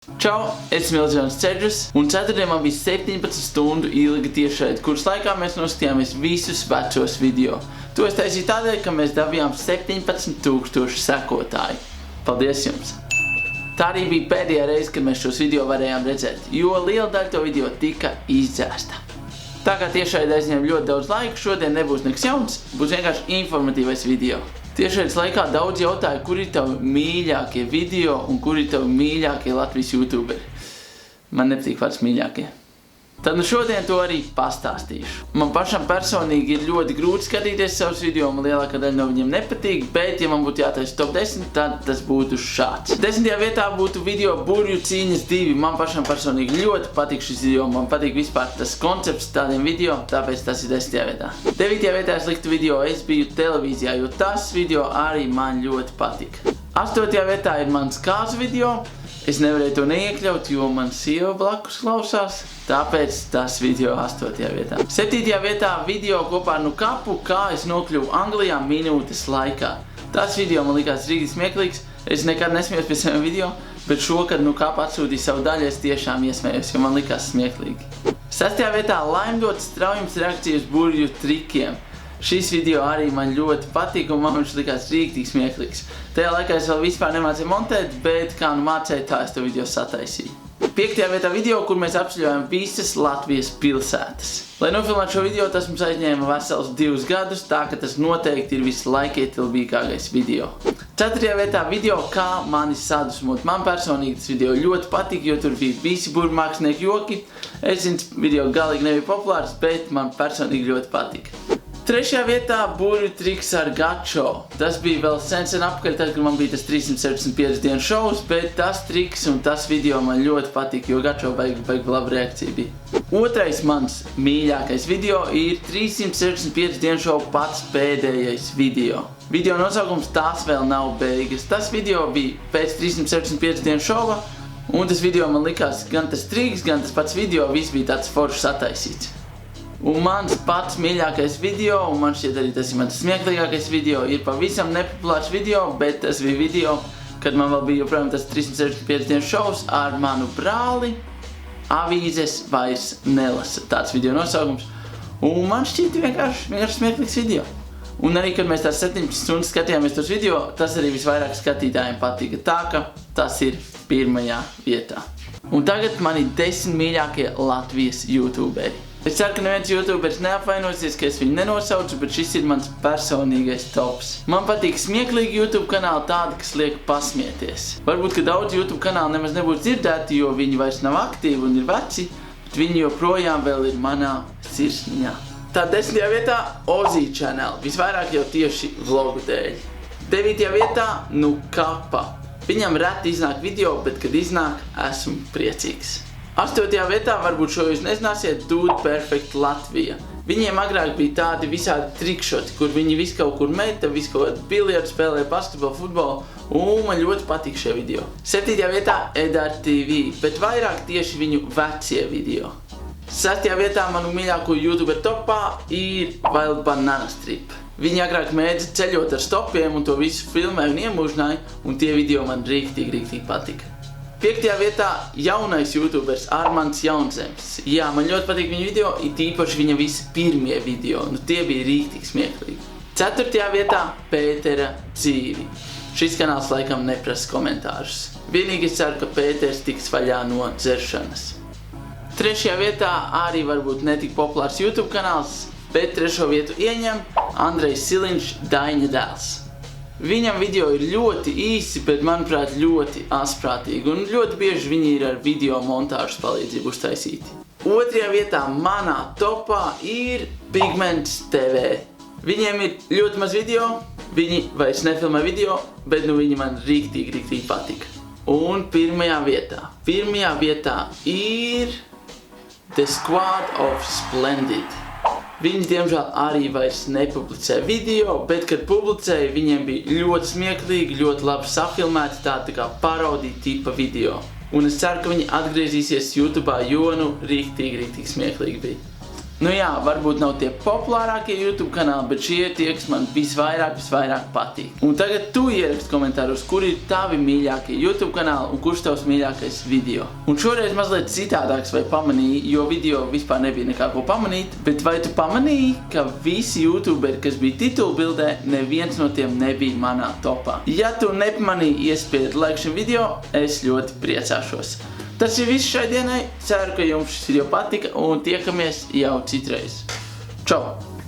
Čau, es Milžons Ceļus, un ceturtdien man bija 17 stundu ilga tiešraide, kuras laikā mēs noskatījāmies visus vecos video. To es taisīju tādēļ, ka mēs dabījām 17,000 sekotāju. Paldies jums! Tā arī bija pēdējā reize, kad mēs šos video varējām redzēt, jo liela daļa to video tika izdzēsta. Tā kā tiešraide aizņem ļoti daudz laika, šodien nebūs nekas jauns, būs vienkārši informatīvais video. Tiešraides laikā daudz jautāja, kur ir tavi mīļākie video un kur ir tavi mīļākie Latvijas youtuberi. Man nepatīk vārds mīļākie. Tad nu šodien to arī pastāstīšu. Man pašam personīgi ir ļoti grūti skatīties savus video, man lielākā daļa no viņiem nepatīk, bet ja man būtu jātaisa top 10, tad tas būtu šāds. 10. vietā būtu video Burvju cīņas 2. Man pašam personīgi ļoti patīk šis video, man patīk vispār tas koncepts tādiem video, tāpēc tas ir 10. vietā. 9. vietā es liktu video Es biju televīzijā, jo tas video arī man ļoti patīk. 8. vietā ir mans kāzu video. Es nevarēju to neiekļaut, jo man sieva blakus klausās, tāpēc tas video 8. vietā. 7. vietā video kopā ar Nukapu, kā es nokļuvu Anglijā minūtes laikā. Tas video man likās rīgi smieklīgs, es nekad nesmējos pie saviem video, bet šokad Nukapa atsūtīja savu daļu, es tiešām iesmējos, jo man likās smieklīgi. 6. vietā laimdot straujums reakcijas burvju trikiem. Šis video arī man ļoti patīk un man viņš likās rīktīgi smieklīgs. Tajā laikā es vēl vispār nemācīju montēt, bet kā nu mācēju, tā es to video sataisīju. 5. vietā video, kur mēs apceļojam visas Latvijas pilsētas. Lai nofilmētu šo video, tas mums aizņēma vesels 2 gadus, tā ka tas noteikti ir vislaikietilpīgākais video. 4. vietā video, kā mani sadusmot. Man personīgi tas video ļoti patīk, jo tur bija visi burvju mākslinieki joki. Es zinu, video galīgi nebija populārs, bet man personīgi ļoti patīk. 3. vietā burvju triks ar gačo. Tas bija vēl sen apakaļ, tad, kad man bija tas 365 dienu šovs, bet tas triks un tas video man ļoti patīk, jo gačo baigi laba reakcija bija. Otrais mans mīļākais video ir 365 dienu šovu pats pēdējais video. Video nosaukums tās vēl nav beigas. Tas video bija pēc 365 dienu šova, un tas video man likās gan tas triks, gan tas pats video, viss bija tāds foršs sataisīts. Un mans pats mīļākais video, un man šķiet arī tas ir mans smieklīgākais video, ir pavisam nepopulārs video, bet tas bija video, kad man vēl bija joprojām tas 365 dienu šovs ar manu brāli. Avīzes vairs nelasa. Tāds video nosaukums. Un man šķiet vienkārši smieklīgs video. Un arī, kad mēs tās 17 stundas skatījāmies tos video, tas arī visvairāk skatītājiem patika. Tā ka tas ir 1. vietā. Un tagad man ir 10 mīļākie Latvijas youtuberi. Es ceru, ka neviens youtuberis neapvainosies, ka es viņu nenosaucu, bet šis ir mans personīgais tops. Man patīk smieklīgi YouTube kanāli tādi, kas liek pasmieties. Varbūt, ka daudz YouTube kanāli nemaz nebūs dzirdēti, jo viņi vairs nav aktīvi un ir veci, bet viņi joprojām vēl ir manā sirsniņā. Tā 10. vietā Ozī channel, visvairāk jau tieši vlogu dēļ. 9. vietā Nukapa. Viņam reti iznāk video, bet kad iznāk, esmu priecīgs. 8. vietā, varbūt šo jūs nezināsiet, Dude Perfect Latvija. Viņiem agrāk bija tādi visādi trikšoti, kur viņi visu kaut kur meta, visu kaut kādu biljardu spēlē, basketbolu, futbolu, un man ļoti patīk šie video. 7. vietā Edar TV, bet vairāk tieši viņu vecie video. 6. vietā manu mīļāko youtuber topā ir Wild Banana Strip. Viņi agrāk mēdza ceļot ar stopiem un to visu filmēja un iemūžināja, un tie video man rīktīgi patika. 5. vietā jaunais youtubers Armands Jaunzems. Jā, man ļoti patīk viņa video, it īpaši viņa visi pirmie video, nu tie bija rīktīgi smieklīgi. 4. vietā Pētera dzīvi. Šis kanāls laikam neprasa komentārus. Vienīgi es ceru, ka Pēters tiks vaļā no dzeršanas. 3. vietā arī varbūt netik populārs YouTube kanāls, bet 3. vietu ieņem Andrejs Siliņš Daņa dēls. Viņam video ir ļoti īsi, bet manuprāt ļoti asprātīgi, un ļoti bieži viņi ir ar video montāžas palīdzību uztaisīti. 2. vietā manā topā ir Pigments TV. Viņiem ir ļoti maz video, viņi vairs nefilmē video, bet nu viņi man rīktīgi patika. Un 1. vietā. 1. vietā ir The Squad of Splendid. Viņi, diemžēl, arī vairs nepublicē video, bet, kad publicēja, viņiem bija ļoti smieklīgi, ļoti labi safilmēti, tādi kā parodija tipa video. Un es ceru, ka viņi atgriezīsies YouTube'ā, jo nu rīktīgi smieklīgi bija. Nu jā, varbūt nav tie populārākie YouTube kanāli, bet šie ir tie, kas man visvairāk patīk. Un tagad tu ieraksti komentāros, kuri ir tavi mīļākie YouTube kanāli un kurš tavs mīļākais video. Un šoreiz mazliet citādāks vai pamanīji, jo video vispār nebija nekā ko pamanīt, bet vai tu pamanīji, ka visi YouTuberi, kas bija titulbildē, neviens no tiem nebija manā topā? Ja tu nepamanīji, iespied like šim video, es ļoti priecāšos. Tas ir viss šai dienai. Ceru, ka jums šis video patika un tiekamies jau citreiz. Čau!